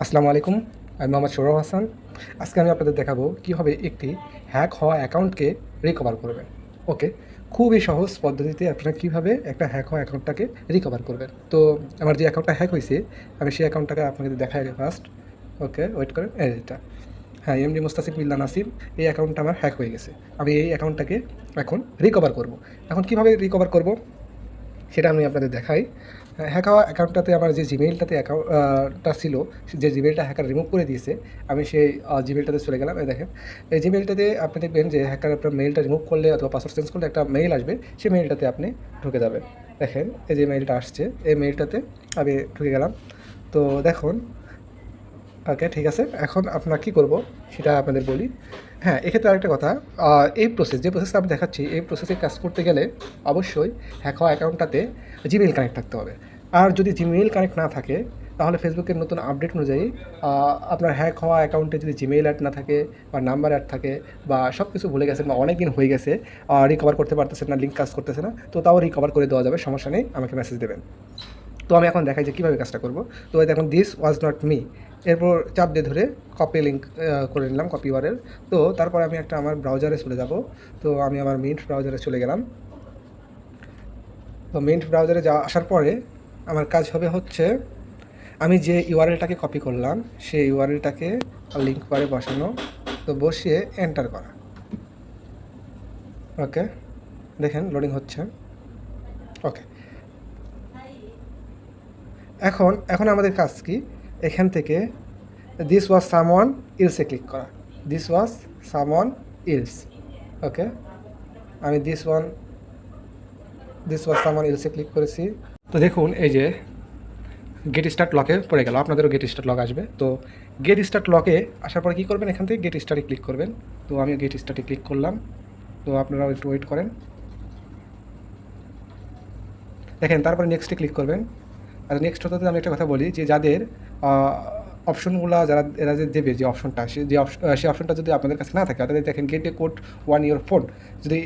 আসসালামু আলাইকুম, আমি মোহাম্মদ সৌরভ হাসান। আজকে আমি আপনাদের দেখাবো কীভাবে একটি হ্যাক হওয়া অ্যাকাউন্টকে রিকভার করবেন। ওকে, খুবই সহজ পদ্ধতিতে আপনারা কীভাবে একটা হ্যাক হওয়া অ্যাকাউন্টটাকে রিকভার করবেন। তো আমার যে অ্যাকাউন্টটা হ্যাক হয়েছে, আমি সেই অ্যাকাউন্টটাকে আপনাকে দেখাই আগে ফার্স্ট। ওকে, ওয়েট করেন, এটা হ্যাঁ, এমডি মুস্তাসিফ বিল্লাহ নাসির, এই অ্যাকাউন্টটা আমার হ্যাক হয়ে গেছে। আমি এই অ্যাকাউন্টটাকে এখন রিকভার করব। এখন কীভাবে রিকভার করব সেটা আমি আপনাদের দেখাই। হ্যাক হওয়া অ্যাকাউন্টটাতে আমার যে জিমেইলটাতে অ্যাকাউন্টটা ছিল, যে জিমেইলটা হ্যাকার রিমুভ করে দিয়েছে, আমি সেই জিমেইলটাতে চলে গেলাম। এই দেখেন, এই জিমেইলটাতে আপনি দেখবেন যে হ্যাকার আপনার মেইলটা রিমুভ করলে অথবা পাসওয়ার্ড চেঞ্জ করলে একটা মেইল আসবে, সেই মেইলটাতে আপনি ঢুকে যাবেন। দেখেন, এই যে মেইলটা আসছে, এই মেইলটাতে আমি ঢুকে গেলাম। তো দেখুন, ওকে ঠিক আছে। এখন আপনার কী করব সেটা আপনাদের বলি। হ্যাঁ, এক্ষেত্রে আরেকটা কথা, যে প্রসেসটা আমি দেখাচ্ছি, এই প্রসেসে কাজ করতে গেলে অবশ্যই হ্যাক হওয়া অ্যাকাউন্টটাতে জিমেইল কানেক্ট থাকতে হবে। আর যদি জিমেইল কানেক্ট না থাকে, তাহলে ফেসবুকের নতুন আপডেট অনুযায়ী আপনার হ্যাক হওয়া অ্যাকাউন্টে যদি জিমেইল অ্যাড না থাকে বা নাম্বার অ্যাড থাকে বা সব কিছু ভুলে গেছেন বা অনেক দিন হয়ে গেছে, রিকভার করতে পারতেছেন না, লিঙ্ক কাজ করতেছে না, তো তাও রিকভার করে দেওয়া যাবে, সমস্যা নেই, আমাকে মেসেজ দেবেন। তো আমি এখন দেখাই যে কীভাবে কাজটা করব। তো এই দেখুন, দিস ওয়াজ নট মি, এরপর চাপ দিয়ে ধরে কপি লিঙ্ক করে নিলাম, কপি ইউআরএল। তো তারপরে আমি একটা আমার ব্রাউজারে চলে যাব। তো আমি আমার মিন্ট ব্রাউজারে চলে গেলাম। তো মিন্ট ব্রাউজারে আসার পরে আমার কাজ হবে হচ্ছে, আমি যে ইউআরএলটাকে কপি করলাম সেই ইউআরএলটাকে লিঙ্ক বারে বসানো, তো বসিয়ে এন্টার করা। ওকে, দেখেন লোডিং হচ্ছে। ওকে, এখন আমাদের কাজ কি, এখান থেকে দিস ওয়াজ সামওয়ান ইলসে ক্লিক করা। This was someone else. Okay, আমি দিস ওয়াজ সামওয়ান ইলসে ক্লিক করেছি। তো দেখুন, এই যে গেট স্টার্ট লকে পড়ে গেল, আপনাদেরও গেট স্টার্ট লক আসবে। তো গেট স্টার্ট লকে আসার পরে কী করবেন, এখান থেকে গেট স্টার্টে ক্লিক করবেন। তো আমি গেট স্টার্টে ক্লিক করলাম। তো আপনারাও একটু ওয়েট করেন। দেখেন, তারপরে নেক্সটে ক্লিক করবেন। আর নেক্সট হতে আমি একটা কথা বলি, যে যাদের অপশনগুলো এরা যে দেবে, যে অপশনটা, সেই অপশনটা যদি আপনাদের কাছে না থাকে, তাদের দেখেন gate A code one your phone, যদি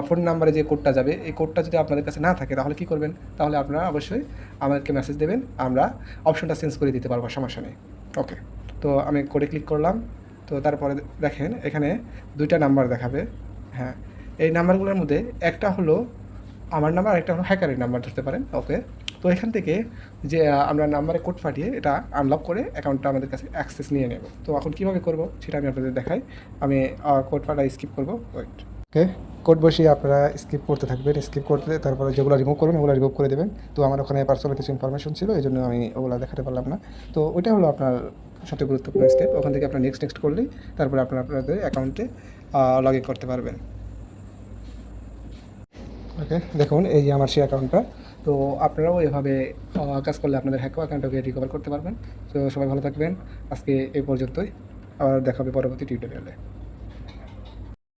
ফোন নাম্বারে যে কোডটা যাবে, এই কোডটা যদি আপনাদের কাছে না থাকে, তাহলে কী করবেন, তাহলে আপনারা অবশ্যই আমাদেরকে মেসেজ দেবেন, আমরা অপশনটা চেঞ্জ করে দিতে পারবো, সমস্যা নেই। ওকে, তো আমি কোডে ক্লিক করলাম। তো তারপরে দেখেন এখানে দুইটা নাম্বার দেখাবে। হ্যাঁ, এই নাম্বারগুলোর মধ্যে একটা হলো আমার নাম্বার, একটা হলো হ্যাকারের নাম্বার ধরতে পারেন। ওকে, তো এখান থেকে যে আমরা নাম্বারে কোড পাঠিয়ে এটা আনলক করে অ্যাকাউন্টটা আমাদের কাছে অ্যাক্সেস নিয়ে নেব। তো এখন কীভাবে করব সেটা আমি আপনাদের দেখাই। আমি কোড পাঠা স্কিপ করব। ওয়েট, ওকে, কোড বসিয়ে আপনারা স্কিপ করতে থাকবেন। স্কিপ করতে তারপরে যেগুলো রিমুভ করবেন ওগুলো রিমুভ করে দেবেন। তো আমার ওখানে পার্সোনাল কিছু ইনফরমেশন ছিল, এই জন্য আমি ওগুলো দেখাতে পারলাম না। তো ওইটা হলো আপনার সবচেয়ে গুরুত্বপূর্ণ স্টেপ। ওখান থেকে আপনার নেক্সট করলেই তারপরে আপনাদের অ্যাকাউন্টে লগ ইন করতে পারবেন। ওকে, দেখুন এই যে আমার সেই অ্যাকাউন্টটা। তো আপনারাও এভাবে কাজ করলে আপনাদের হ্যাক অ্যাকাউন্টটাকে রিকভার করতে পারবেন। তো সবাই ভালো থাকবেন, আজকে এই পর্যন্তই, আবার দেখা হবে পরবর্তী টিউটোরিয়ালে।